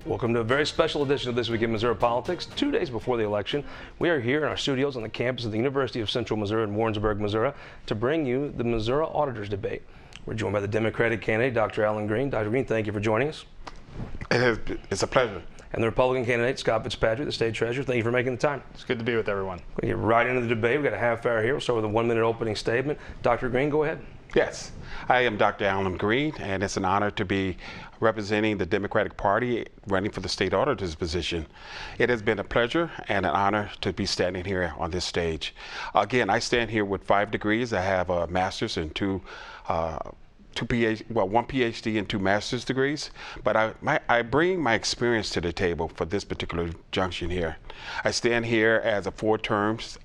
Welcome to a very special edition of This Week in Missouri Politics. 2 days before the election, we are here in our studios on the campus of the University of Central Missouri in Warrensburg, Missouri, to bring you the Missouri Auditors Debate. We're joined by the Democratic candidate, Dr. Alan Green. Dr. Green, thank you for joining us. It's a pleasure. And the Republican candidate, Scott Fitzpatrick, the State Treasurer. Thank you for making the time. It's good to be with everyone. We're going to get right into the debate. We've got a half hour here. We'll start with a 1-minute opening statement. Dr. Green, go ahead. Yes, I am Dr. Alan Green, and it's an honor to be representing the Democratic Party running for the state auditor's position. It has been a pleasure and an honor to be standing here on this stage. Again, I stand here with 5 degrees. I have a master's and one PhD and 2 master's degrees, but I bring my experience to the table for this particular junction here. I stand here as a 4 terms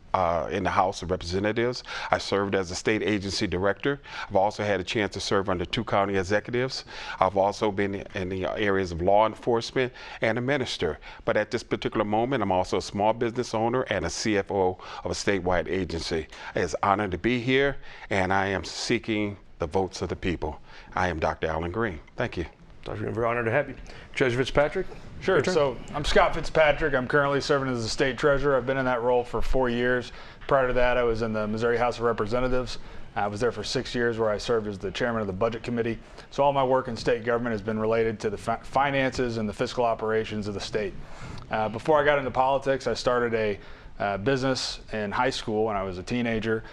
in the House of Representatives. I served as a state agency director. I've also had a chance to serve under 2 county executives. I've also been in the areas of law enforcement and a minister. But at this particular moment, I'm also a small business owner and a CFO of a statewide agency. It's an honor to be here, and I am seeking the votes of the people. I am Dr. Alan Green. Thank you. Dr. Green, we're honored to have you. Treasurer Fitzpatrick? Sure. So I'm Scott Fitzpatrick. I'm currently serving as the state treasurer. I've been in that role for 4 years. Prior to that, I was in the Missouri House of Representatives. I was there for 6 years, where I served as the chairman of the budget committee. So all my work in state government has been related to the finances and the fiscal operations of the state. Before I got into politics, I started a business in high school when I was a teenager,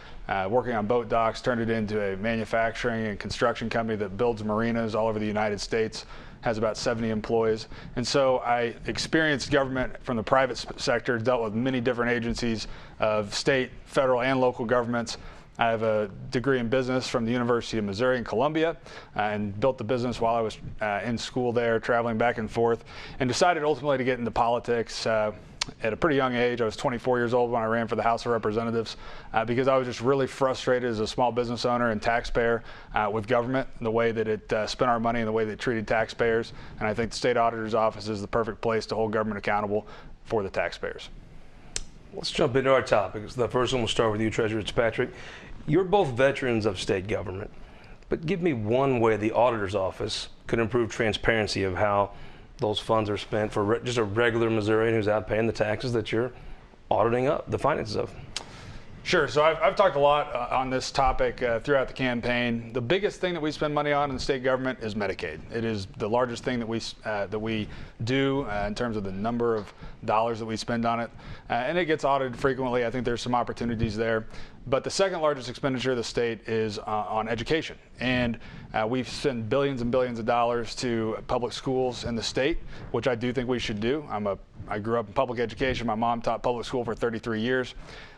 working on boat docks, turned it into a manufacturing and construction company that builds marinas all over the United States, has about 70 employees. And so I experienced government from the private sector, dealt with many different agencies of state, federal, and local governments. I have a degree in business from the University of Missouri in Columbia, and built the business while I was in school there, traveling back and forth, and decided ultimately to get into politics at a pretty young age. I was 24 years old when I ran for the House of Representatives because I was just really frustrated as a small business owner and taxpayer with government, the way that it spent our money and the way that it treated taxpayers. And I think the state auditor's office is the perfect place to hold government accountable for the taxpayers. Let's jump into our topics. The first one will start with you, Treasurer Fitzpatrick. You're both veterans of state government, but give me one way the auditor's office could improve transparency of how those funds are spent for just a regular Missourian who's out paying the taxes that you're auditing up the finances of. Sure. So I've talked a lot on this topic throughout the campaign. The biggest thing that we spend money on in the state government is Medicaid. It is the largest thing that we do in terms of the number of dollars that we spend on it, and it gets audited frequently. I think there's some opportunities there. But the second largest expenditure of the state is on education, and we've spent billions and billions of dollars to public schools in the state, which I do think we should do. I grew up in public education. My mom taught public school for 33 years.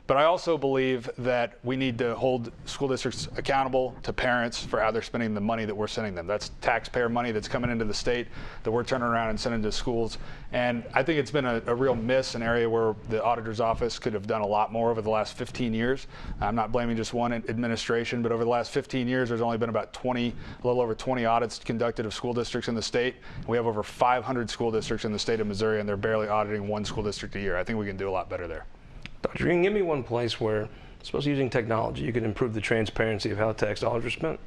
But I also believe that we need to hold school districts accountable to parents for how they're spending the money that we're sending them. That's taxpayer money that's coming into the state that we're turning around and sending to schools. And I think it's been a real miss, an area where the auditor's office could have done a lot more over the last 15 years. I'm not blaming just one administration, but over the last 15 years, there's only been about a little over 20 audits conducted of school districts in the state. We have over 500 school districts in the state of Missouri, and they're barely auditing 1 school district a year. I think we can do a lot better there. Dr. Green, give me one place where, supposed to using technology, you can improve the transparency of how tax dollars are spent.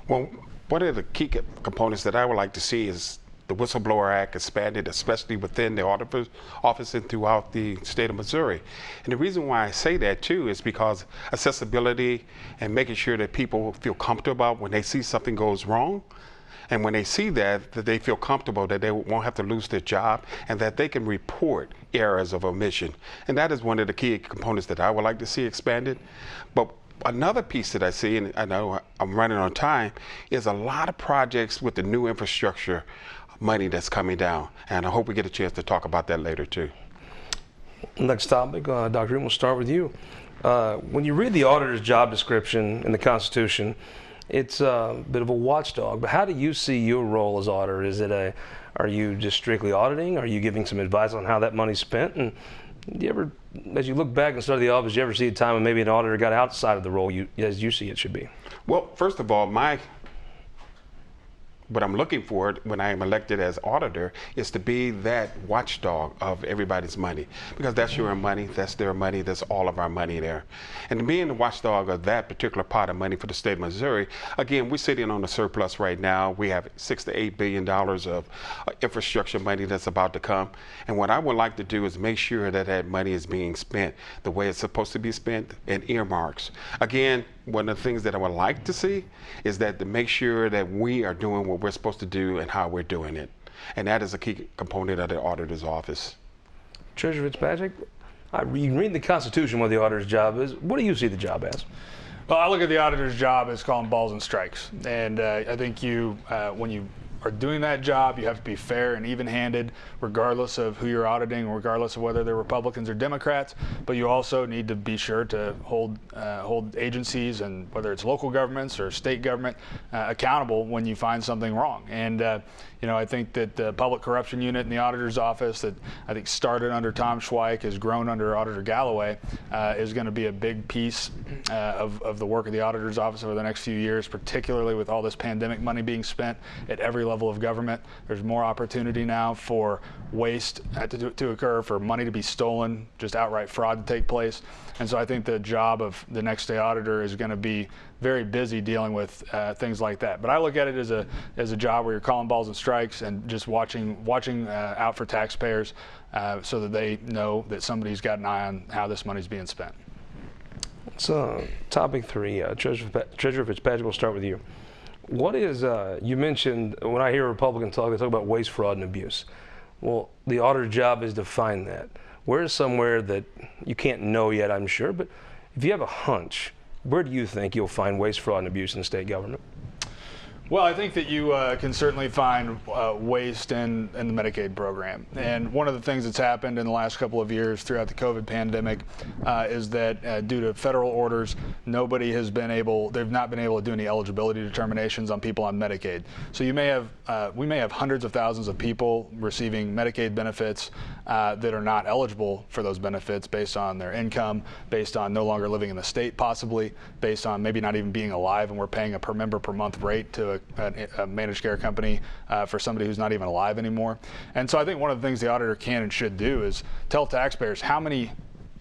Well, one of the key components that I would like to see is the Whistleblower Act expanded, especially within the auditor's office and throughout the state of Missouri. And the reason why I say that too is because accessibility and making sure that people feel comfortable about when they see something goes wrong. And when they see that they feel comfortable that they won't have to lose their job and that they can report errors of omission. And that is one of the key components that I would like to see expanded. But another piece that I see, and I know I'm running on time, is a lot of projects with the new infrastructure money that's coming down. And I hope we get a chance to talk about that later too. Next topic, Dr. Green, we'll start with you. When you read the auditor's job description in the Constitution, it's a bit of a watchdog, but how do you see your role as auditor? Are you just strictly auditing? Are you giving some advice on how that money's spent? And do you ever, as you look back and study the office, do you ever see a time when maybe an auditor got outside of the role as you see it should be? Well, first of all, my what I'm looking for when I am elected as auditor is to be that watchdog of everybody's money, because that's your money, that's their money, that's all of our money there. And being the watchdog of that particular pot of money for the state of Missouri, again, we're sitting on a surplus right now. We have $6 to $8 billion of infrastructure money that's about to come. And what I would like to do is make sure that that money is being spent the way it's supposed to be spent in earmarks. Again, one of the things that I would like to see is that to make sure that we are doing what we're supposed to do and how we're doing it. And that is a key component of the auditor's office. Treasurer Fitzpatrick, you read the Constitution what the auditor's job is. What do you see the job as? Well, I look at the auditor's job as calling balls and strikes. And I think when you are doing that job, you have to be fair and even-handed, regardless of who you're auditing, regardless of whether they're Republicans or Democrats. But you also need to be sure to hold agencies, and whether it's local governments or state government, accountable when you find something wrong. And I think that the public corruption unit in the auditor's office, that I think started under Tom Schweik, has grown under Auditor Galloway, is going to be a big piece of the work of the auditor's office over the next few years, particularly with all this pandemic money being spent at every level of government. There's more opportunity now for waste to occur, for money to be stolen, just outright fraud to take place. And so I think the job of the next day auditor is going to be very busy dealing with things like that. But I look at it as a job where you're calling balls and strikes and just watching out for taxpayers so that they know that somebody's got an eye on how this money's being spent. So topic 3, Treasurer Fitzpatrick, we'll start with you. What is, you mentioned, when I hear Republicans talk, they talk about waste, fraud, and abuse. Well, the auditor's job is to find that. Where is somewhere that you can't know yet, I'm sure, but if you have a hunch, where do you think you'll find waste, fraud, and abuse in state government? Well, I think that you can certainly find waste in the Medicaid program. And one of the things that's happened in the last couple of years throughout the COVID pandemic is that due to federal orders, they've not been able to do any eligibility determinations on people on Medicaid. So we may have hundreds of thousands of people receiving Medicaid benefits that are not eligible for those benefits based on their income, based on no longer living in the state, possibly based on maybe not even being alive, and we're paying a per member per month rate to a managed care company for somebody who's not even alive anymore. And so I think one of the things the auditor can and should do is tell taxpayers how many,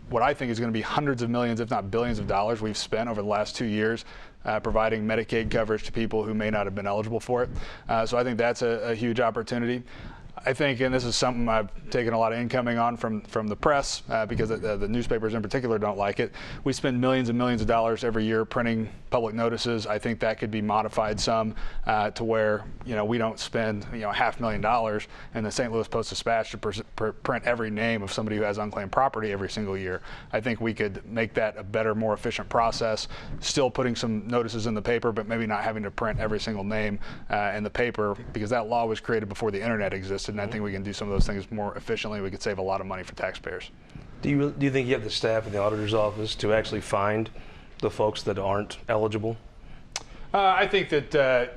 what I think is going to be hundreds of millions, if not billions of dollars we've spent over the last 2 years providing Medicaid coverage to people who may not have been eligible for it. So I think that's a huge opportunity. I think, and this is something I've taken a lot of incoming on from the press because the newspapers in particular don't like it. We spend millions and millions of dollars every year printing public notices. I think that could be modified some to where we don't spend $500,000 in the St. Louis Post-Dispatch to print every name of somebody who has unclaimed property every single year. I think we could make that a better, more efficient process, still putting some notices in the paper, but maybe not having to print every single name in the paper, because that law was created before the internet existed. And I think we can do some of those things more efficiently. We could save a lot of money for taxpayers. Do you think you have the staff in the auditor's office to actually find the folks that aren't eligible? I think that,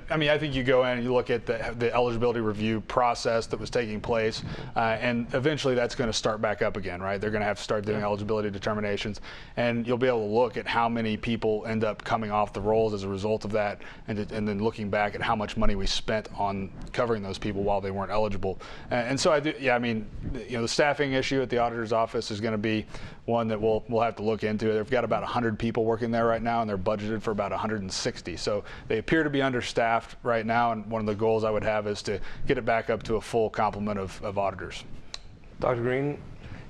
I think you go in and you look at the eligibility review process that was taking place, and eventually that's going to start back up again, right? They're going to have to start doing eligibility determinations, and you'll be able to look at how many people end up coming off the rolls as a result of that, and then looking back at how much money we spent on covering those people while they weren't eligible. And so the staffing issue at the auditor's office is going to be one that we'll have to look into. They've got about 100 people working there right now, and they're budgeted for about 160. So they appear to be understaffed right now, and one of the goals I would have is to get it back up to a full complement of auditors. Dr. Green,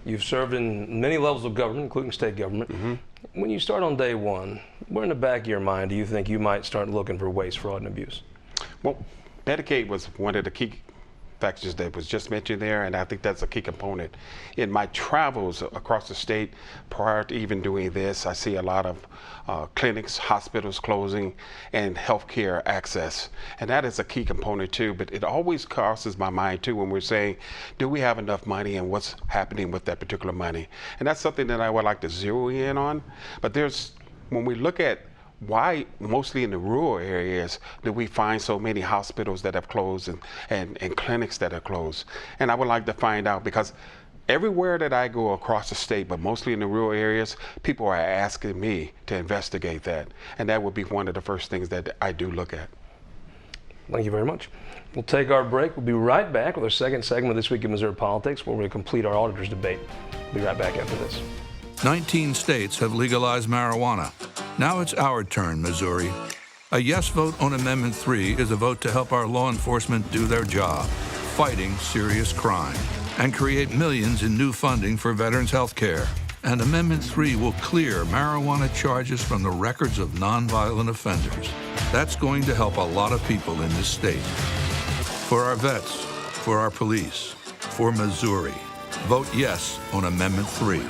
you've served in many levels of government, including state government. Mm-hmm. When you start on day one, where in the back of your mind do you think you might start looking for waste, fraud, and abuse? Well, Medicaid was one of the key factors that was just mentioned there, and I think that's a key component. In my travels across the state prior to even doing this, I see a lot of clinics, hospitals closing, and healthcare access, and that is a key component too. But it always crosses my mind too when we're saying, do we have enough money and what's happening with that particular money? And that's something that I would like to zero in on. But when we look at why mostly in the rural areas do we find so many hospitals that have closed and clinics that are closed? And I would like to find out, because everywhere that I go across the state, but mostly in the rural areas, people are asking me to investigate that. And that would be one of the first things that I do look at. Thank you very much. We'll take our break. We'll be right back with our second segment of This Week in Missouri Politics, where we'll complete our auditor's debate. We'll be right back after this. 19 states have legalized marijuana. Now it's our turn, Missouri. A yes vote on Amendment 3 is a vote to help our law enforcement do their job, fighting serious crime, and create millions in new funding for veterans' health care. And Amendment 3 will clear marijuana charges from the records of nonviolent offenders. That's going to help a lot of people in this state. For our vets, for our police, for Missouri, vote yes on Amendment 3.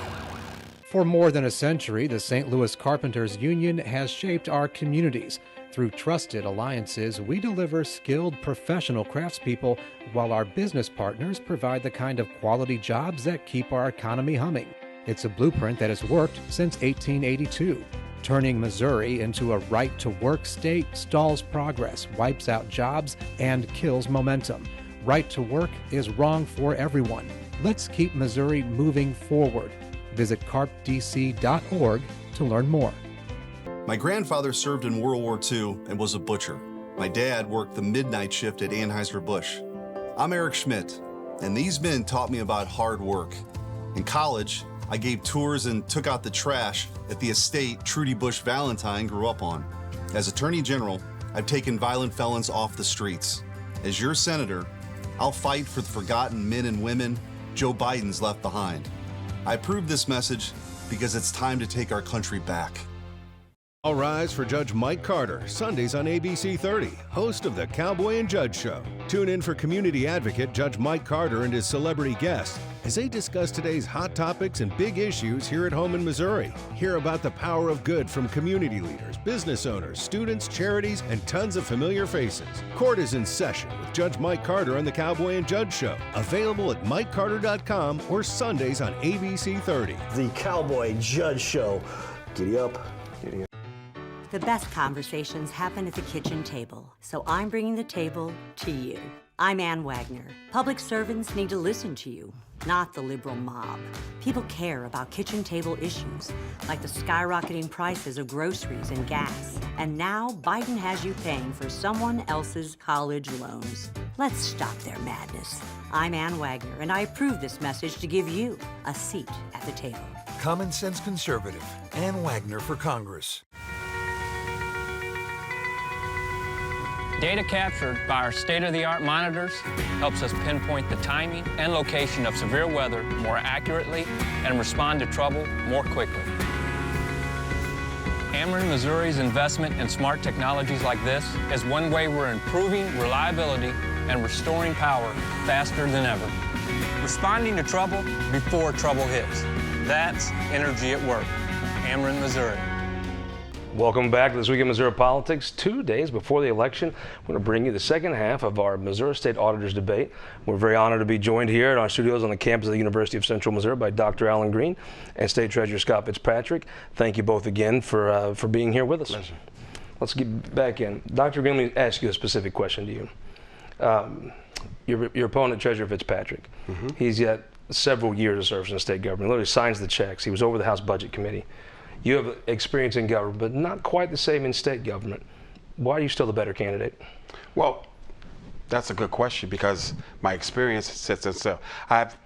For more than a century, the St. Louis Carpenters Union has shaped our communities. Through trusted alliances, we deliver skilled professional craftspeople while our business partners provide the kind of quality jobs that keep our economy humming. It's a blueprint that has worked since 1882. Turning Missouri into a right-to-work state stalls progress, wipes out jobs, and kills momentum. Right to work is wrong for everyone. Let's keep Missouri moving forward. Visit carpdc.org to learn more. My grandfather served in World War II and was a butcher. My dad worked the midnight shift at Anheuser-Busch. I'm Eric Schmidt, and these men taught me about hard work. In college, I gave tours and took out the trash at the estate Trudy Bush Valentine grew up on. As Attorney General, I've taken violent felons off the streets. As your senator, I'll fight for the forgotten men and women Joe Biden's left behind. I approve this message because it's time to take our country back. All rise for Judge Mike Carter, Sundays on ABC 30, host of the Cowboy and Judge Show. Tune in for community advocate Judge Mike Carter and his celebrity guests as they discuss today's hot topics and big issues here at home in Missouri. Hear about the power of good from community leaders, business owners, students, charities, and tons of familiar faces. Court is in session with Judge Mike Carter on the Cowboy and Judge Show. Available at MikeCarter.com or Sundays on ABC 30. The Cowboy Judge Show. Giddy up. Giddy up. The best conversations happen at the kitchen table, so I'm bringing the table to you. I'm Ann Wagner. Public servants need to listen to you, not the liberal mob. People care about kitchen table issues, like the skyrocketing prices of groceries and gas. And now Biden has you paying for someone else's college loans. Let's stop their madness. I'm Ann Wagner, and I approve this message to give you a seat at the table. Common sense conservative, Ann Wagner for Congress. Data captured by our state-of-the-art monitors helps us pinpoint the timing and location of severe weather more accurately and respond to trouble more quickly. Ameren Missouri's investment in smart technologies like this is one way we're improving reliability and restoring power faster than ever. Responding to trouble before trouble hits. That's energy at work. Ameren, Missouri. Welcome back to This Week in Missouri Politics. 2 days before the election, we're going to bring you the second half of our Missouri State Auditor's debate. We're very honored to be joined here at our studios on the campus of the University of Central Missouri by Dr. Alan Green and State Treasurer Scott Fitzpatrick. Thank you both again for being here with us. Pleasure. Let's get back in. Dr. Green, let me ask you a specific question to you. Your opponent, Treasurer Fitzpatrick, he's got several years of service in the state government. He literally signs the checks. He was over the House Budget Committee. You have experience in government, but not quite the same in state government. Why are you still the better candidate? Well, that's a good question because my experience sets itself. I've,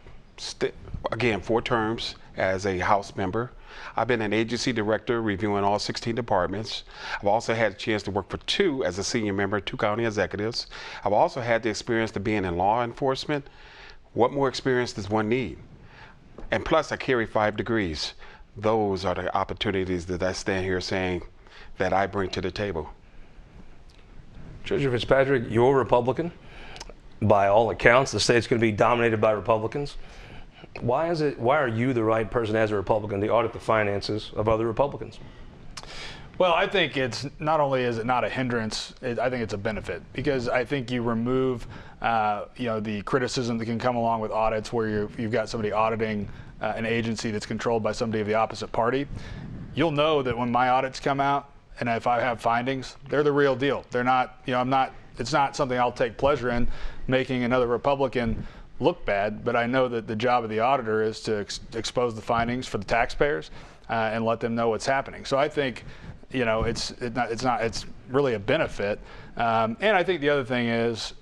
again, 4 terms as a House member. I've been an agency director reviewing all 16 departments. I've also had a chance to work for 2 as a senior member, 2 county executives. I've also had the experience of being in law enforcement. What more experience does one need? And plus, I carry 5 degrees. Those are the opportunities that I stand here saying that I bring to the table. Treasurer Fitzpatrick, you're a Republican. By all accounts, the state's going to be dominated by Republicans. Why are you the right person as a Republican to audit the finances of other Republicans? Well, I think it's not only is it not a hindrance, I think it's a benefit because I think you remove the criticism that can come along with audits where you've got somebody auditing an agency that's controlled by somebody of the opposite party. You'll know that when my audits come out and if I have findings, they're the real deal. They're not, it's not something I'll take pleasure in making another Republican look bad, but I know that the job of the auditor is to expose the findings for the taxpayers and let them know what's happening. So I think, it's really a benefit. And I think the other thing is,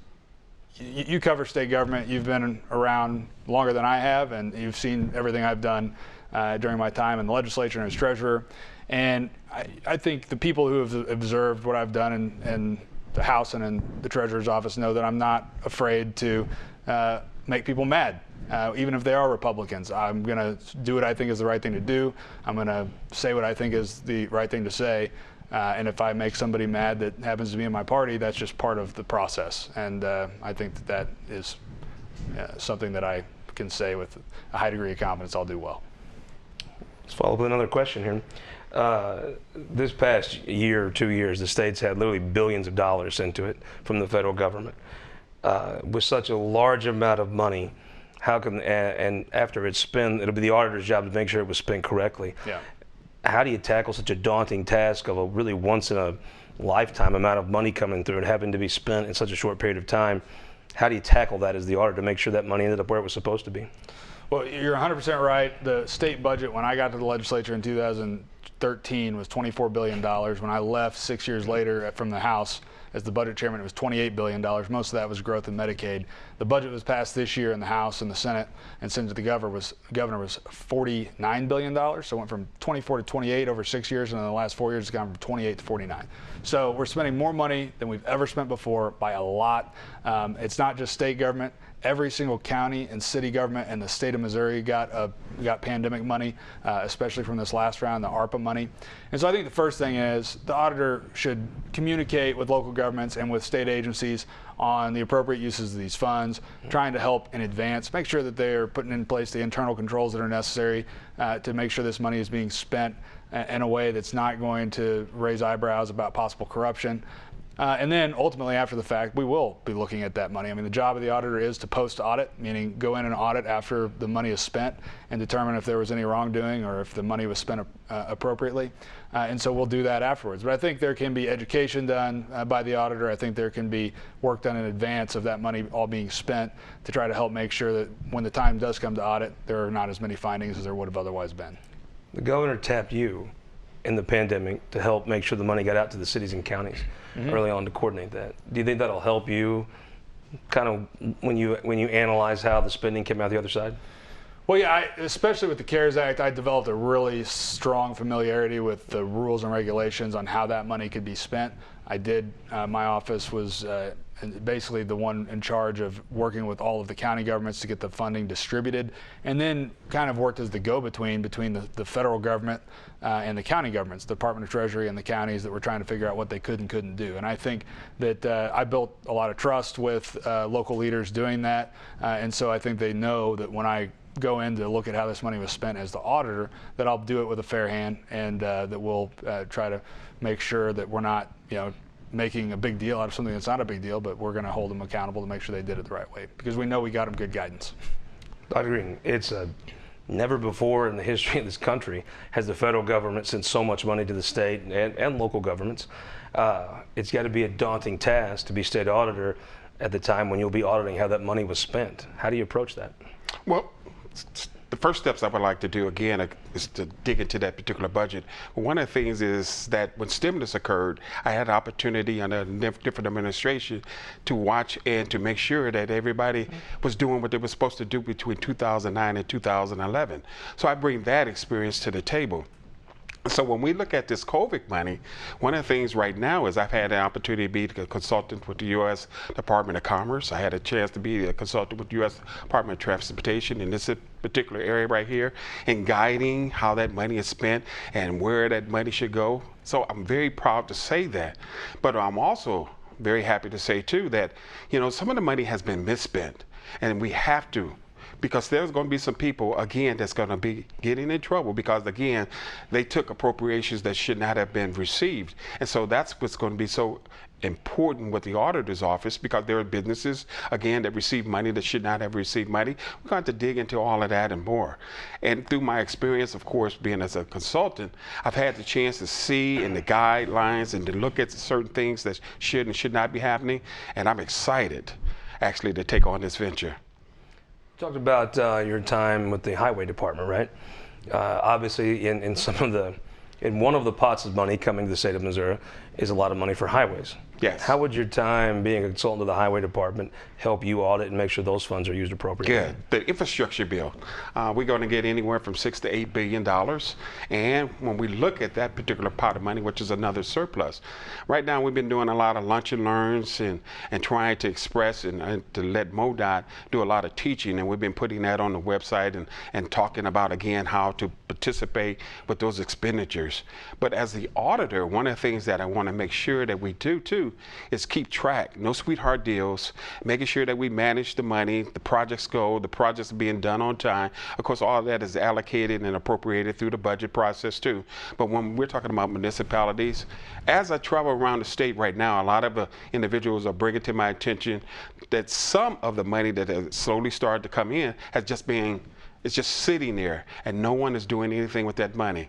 you cover state government. You've been around longer than I have, and you've seen everything I've done during my time in the legislature and as treasurer. And I think the people who have observed what I've done in the House and in the treasurer's office know that I'm not afraid to make people mad, even if they are Republicans. I'm going to do what I think is the right thing to do. I'm going to say what I think is the right thing to say. And if I make somebody mad that happens to be in my party, that's just part of the process. And I think that is something that I can say with a high degree of confidence I'll do well. Let's follow up with another question here. This past year or 2 years, the state's had literally billions of dollars into it from the federal government. With such a large amount of money, how can, and after it's spent, it'll be the auditor's job to make sure it was spent correctly. Yeah. How do you tackle such a daunting task of a really once in a lifetime amount of money coming through and having to be spent in such a short period of time? How do you tackle that as the auditor to make sure that money ended up where it was supposed to be? Well, you're 100% right. The state budget, when I got to the legislature in 2013, was $24 billion. When I left 6 years later from the House as the budget chairman, it was $28 billion. Most of that was growth in Medicaid. The budget was passed this year in the House and the Senate and sent to the governor was $49 billion. So it went from 24 to 28 over 6 years, and in the last 4 years it's gone from 28 to 49. So we're spending more money than we've ever spent before by a lot. It's not just state government. Every single county and city government in the state of Missouri got pandemic money, especially from this last round, the ARPA money. And so I think the first thing is the auditor should communicate with local governments and with state agencies on the appropriate uses of these funds, trying to help in advance, make sure that they're putting in place the internal controls that are necessary to make sure this money is being spent in a way that's not going to raise eyebrows about possible corruption. And then ultimately, after the fact, we will be looking at that money. I mean, the job of the auditor is to post-audit, meaning go in and audit after the money is spent and determine if there was any wrongdoing or if the money was spent appropriately. And so we'll do that afterwards. But I think there can be education done by the auditor. I think there can be work done in advance of that money all being spent to try to help make sure that when the time does come to audit, there are not as many findings as there would have otherwise been. The governor tapped you in the pandemic to help make sure the money got out to the cities and counties early on to coordinate that. Do you think that'll help you kind of when you analyze how the spending came out the other side? Well, yeah, especially with the CARES Act, I developed a really strong familiarity with the rules and regulations on how that money could be spent. My office was basically the one in charge of working with all of the county governments to get the funding distributed, and then kind of worked as the go-between between the federal government and the county governments, the Department of Treasury and the counties that were trying to figure out what they could and couldn't do. And I think that I built a lot of trust with local leaders doing that, and so I think they know that when I go in to look at how this money was spent as the auditor, that I'll do it with a fair hand, and that we'll try to make sure that we're not, making a big deal out of something that's not a big deal, but we're going to hold them accountable to make sure they did it the right way, because we know we got them good guidance. Dr. Green, it's never before in the history of this country has the federal government sent so much money to the state and local governments. It's got to be a daunting task to be state auditor at the time when you'll be auditing how that money was spent. How do you approach that? Well, the first steps I would like to do again is to dig into that particular budget. One of the things is that when stimulus occurred, I had the opportunity under a different administration to watch and to make sure that everybody was doing what they were supposed to do between 2009 and 2011. So I bring that experience to the table. So when we look at this COVID money, one of the things right now is I've had the opportunity to be a consultant with the U.S. Department of Commerce. I had a chance to be a consultant with the U.S. Department of Transportation in this particular area right here, and guiding how that money is spent and where that money should go. So I'm very proud to say that. But I'm also very happy to say too that, some of the money has been misspent, and we have to, because there's going to be some people, again, that's going to be getting in trouble because, again, they took appropriations that should not have been received. And so that's what's going to be so important with the auditor's office, because there are businesses, again, that receive money that should not have received money. We're going to dig into all of that and more. And through my experience, of course, being as a consultant, I've had the chance to see in the guidelines and to look at certain things that should and should not be happening. And I'm excited, actually, to take on this venture. Talked about your time with the highway department, right? Obviously, in some of the And one of the pots of money coming to the state of Missouri is a lot of money for highways. Yes. How would your time being a consultant to the highway department help you audit and make sure those funds are used appropriately? Good. The infrastructure bill, we're going to get anywhere from $6 to $8 billion. And when we look at that particular pot of money, which is another surplus, right now we've been doing a lot of lunch and learns and trying to express and to let MoDOT do a lot of teaching. And we've been putting that on the website and talking about, again, how to participate with those expenditures. But as the auditor, one of the things that I want to make sure that we do too is keep track, no sweetheart deals, making sure that we manage the money, the projects go, the projects are being done on time. Of course, all of that is allocated and appropriated through the budget process too. But when we're talking about municipalities, as I travel around the state right now, a lot of individuals are bringing to my attention that some of the money that has slowly started to come in has it's just sitting there, and no one is doing anything with that money.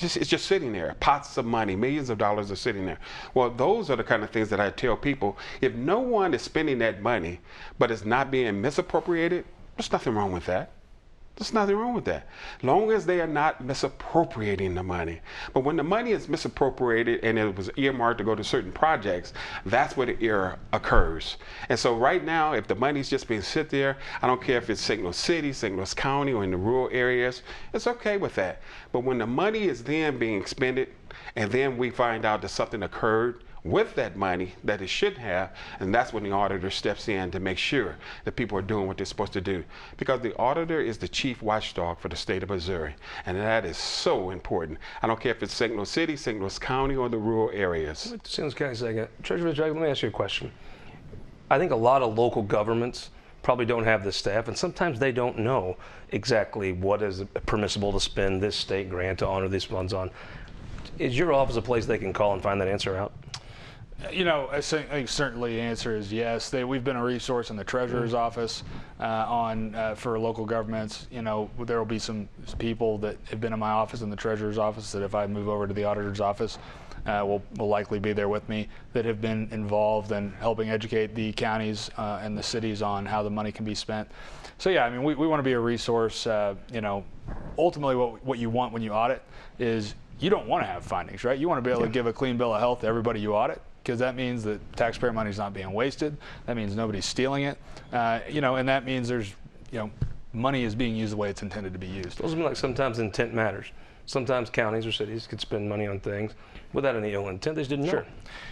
It's just sitting there. Pots of money, millions of dollars are sitting there. Well, those are the kind of things that I tell people. If no one is spending that money, but it's not being misappropriated, there's nothing wrong with that. There's nothing wrong with that, long as they are not misappropriating the money. But when the money is misappropriated and it was earmarked to go to certain projects, that's where the error occurs. And so right now, if the money's just being sit there, I don't care if it's St. Louis City, St. Louis County, or in the rural areas, it's okay with that. But when the money is then being expended, and then we find out that something occurred with that money that it should have, and that's when the auditor steps in to make sure that people are doing what they're supposed to do. Because the auditor is the chief watchdog for the state of Missouri, and that is so important. I don't care if it's St. Louis City, St. Louis County, or the rural areas. St. Louis County, second. Treasurer Fitzpatrick, let me ask you a question. I think a lot of local governments probably don't have the staff, and sometimes they don't know exactly what is permissible to spend this state grant on or these funds on. Is your office a place they can call and find that answer out? You know, I think certainly the answer is yes. We've been a resource in the treasurer's office for local governments. You know, there will be some people that have been in my office in the treasurer's office that if I move over to the auditor's office, will likely be there with me, that have been involved in helping educate the counties and the cities on how the money can be spent. So yeah, I mean, we want to be a resource. You know, ultimately what you want when you audit is you don't want to have findings, right? You want to be able to give a clean bill of health to everybody you audit, because that means that taxpayer money is not being wasted. That means nobody's stealing it. You know, and that means there's, you know, money is being used the way it's intended to be used. Those like sometimes intent matters. Sometimes counties or cities could spend money on things without any ill intent. They just didn't know. Sure.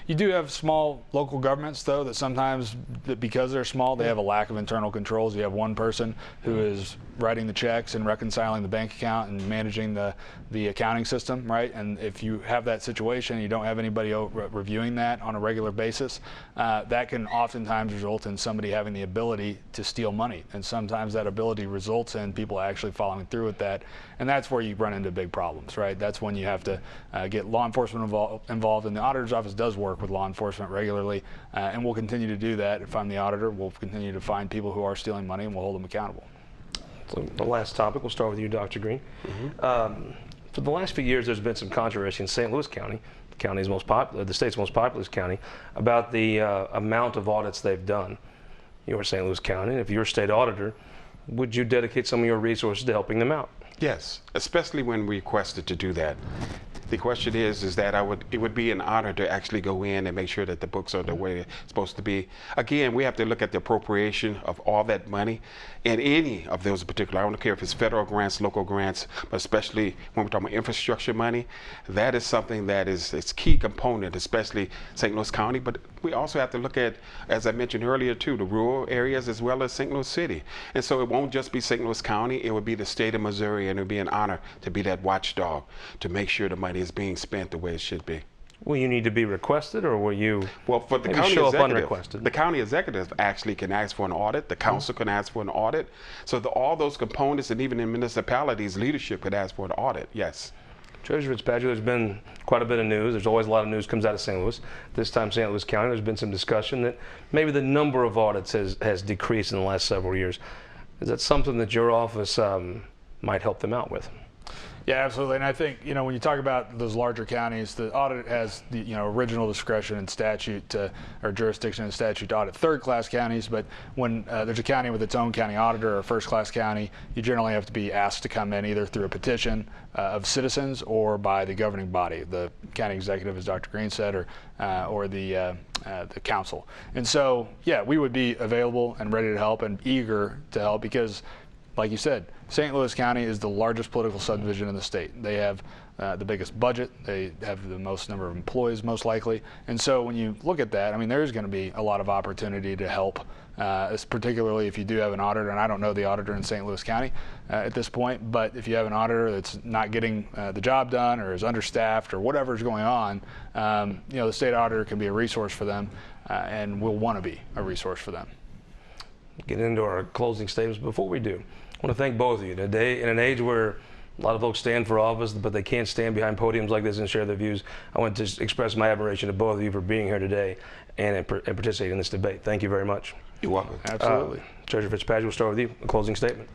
You do have small local governments, though, that sometimes, because they're small, they have a lack of internal controls. You have one person who is writing the checks and reconciling the bank account and managing the accounting system, right? And if you have that situation, you don't have anybody reviewing that on a regular basis, that can oftentimes result in somebody having the ability to steal money. And sometimes that ability results in people actually following through with that. And that's where you run into big problems, right? That's when you have to get law enforcement involved. And the auditor's office does work with law enforcement regularly, and we'll continue to do that. If I'm the auditor, we'll continue to find people who are stealing money, and we'll hold them accountable. So the last topic, we'll start with you, Dr. Green. For the last few years, there's been some controversy in St. Louis County, the state's most populous county, about the amount of audits they've done. You're St. Louis County. If you're a state auditor, would you dedicate some of your resources to helping them out? Yes, especially when requested to do that. The question is that it would be an honor to actually go in and make sure that the books are the way they're supposed to be. Again, we have to look at the appropriation of all that money and any of those particular. I don't care if it's federal grants, local grants, but especially when we're talking about infrastructure money, that is something that is a key component, especially St. Louis County. But we also have to look at, as I mentioned earlier too, the rural areas as well as St. Louis City. And so it won't just be St. Louis County, it would be the state of Missouri, and it would be an honor to be that watchdog to make sure the money is being spent the way it should be. Will you need to be requested, or will you for the county show up executive, unrequested? The county executive actually can ask for an audit. The council can ask for an audit. So all those components, and even in municipalities, leadership could ask for an audit. Yes. Treasurer Fitzpatrick, there's been quite a bit of news. There's always a lot of news comes out of St. Louis. This time, St. Louis County, there's been some discussion that maybe the number of audits has decreased in the last several years. Is that something that your office might help them out with? Yeah, absolutely. And I think, when you talk about those larger counties, the audit has the, original discretion and statute or jurisdiction and statute to audit third-class counties. But when there's a county with its own county auditor or a first-class county, you generally have to be asked to come in either through a petition of citizens or by the governing body, the county executive, as Dr. Green said, or the council. And so, yeah, we would be available and ready to help and eager to help because, like you said, St. Louis County is the largest political subdivision in the state. They have the biggest budget. They have the most number of employees, most likely. And so when you look at that, I mean, there's going to be a lot of opportunity to help, particularly if you do have an auditor. And I don't know the auditor in St. Louis County at this point, but if you have an auditor that's not getting the job done or is understaffed or whatever's going on, the state auditor can be a resource for them and will want to be a resource for them. Get into our closing statements. Before we do, I want to thank both of you. Today, in an age where a lot of folks stand for office, but they can't stand behind podiums like this and share their views, I want to express my admiration to both of you for being here today and participating in this debate. Thank you very much. You're welcome. Absolutely. Treasurer Fitzpatrick, we'll start with you. A closing statement.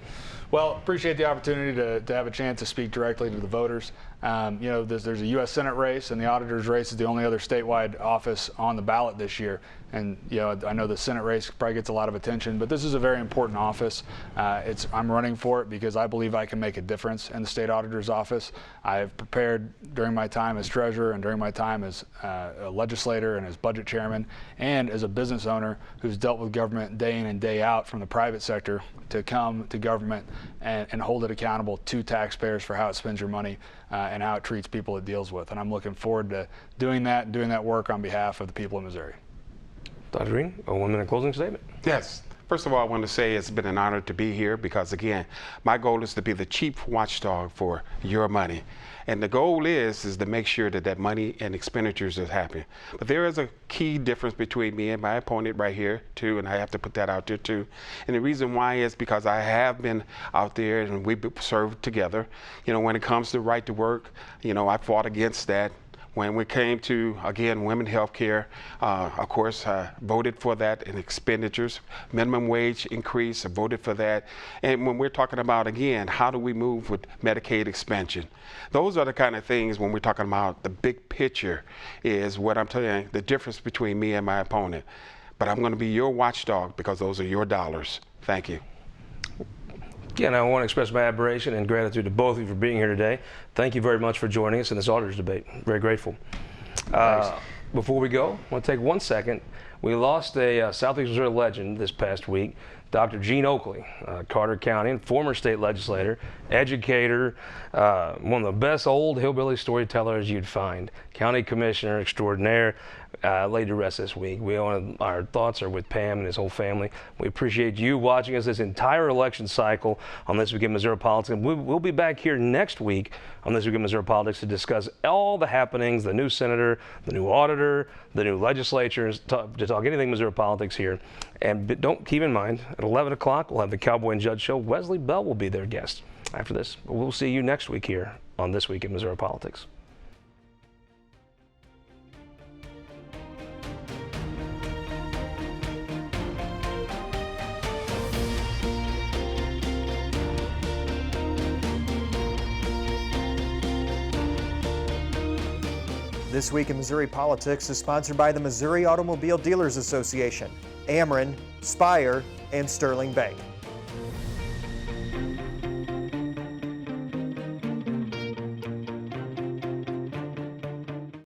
Well, appreciate the opportunity to have a chance to speak directly to the voters. There's a U.S. Senate race, and the auditor's race is the only other statewide office on the ballot this year. And I know the Senate race probably gets a lot of attention, but this is a very important office. I'm running for it because I believe I can make a difference in the state auditor's office. I have prepared during my time as treasurer and during my time as a legislator and as budget chairman and as a business owner who's dealt with government day in and day out from the private sector to come to government and hold it accountable to taxpayers for how it spends your money and how it treats people it deals with. And I'm looking forward to doing that work on behalf of the people of Missouri. Dr. Green, a 1-minute closing statement. Yes. First of all, I want to say it's been an honor to be here because, again, my goal is to be the chief watchdog for your money. And the goal is to make sure that money and expenditures is happening. But there is a key difference between me and my opponent right here, too, and I have to put that out there, too. And the reason why is because I have been out there and we've served together. When it comes to right to work, I fought against that. When we came to, again, women health care, of course, I voted for that in expenditures. Minimum wage increase, I voted for that. And when we're talking about, again, how do we move with Medicaid expansion? Those are the kind of things when we're talking about the big picture is what I'm telling you, the difference between me and my opponent. But I'm going to be your watchdog because those are your dollars. Thank you. Again, I want to express my admiration and gratitude to both of you for being here today. Thank you very much for joining us in this auditor's debate. Very grateful. Before we go, I want to take 1 second. We lost a Southeast Missouri legend this past week, Dr. Gene Oakley, Carter County, and former state legislator, educator, one of the best old hillbilly storytellers you'd find, county commissioner extraordinaire, laid to rest this week. Our thoughts are with Pam and his whole family. We appreciate you watching us this entire election cycle on This Week in Missouri Politics. And we'll be back here next week on This Week in Missouri Politics to discuss all the happenings, the new senator, the new auditor, the new legislatures, to talk anything Missouri politics here. And don't keep in mind, at 11 o'clock, we'll have the Cowboy and Judge show. Wesley Bell will be their guest after this. We'll see you next week here on This Week in Missouri Politics. This Week in Missouri Politics is sponsored by the Missouri Automobile Dealers Association, Ameren, Spire, and Sterling Bank.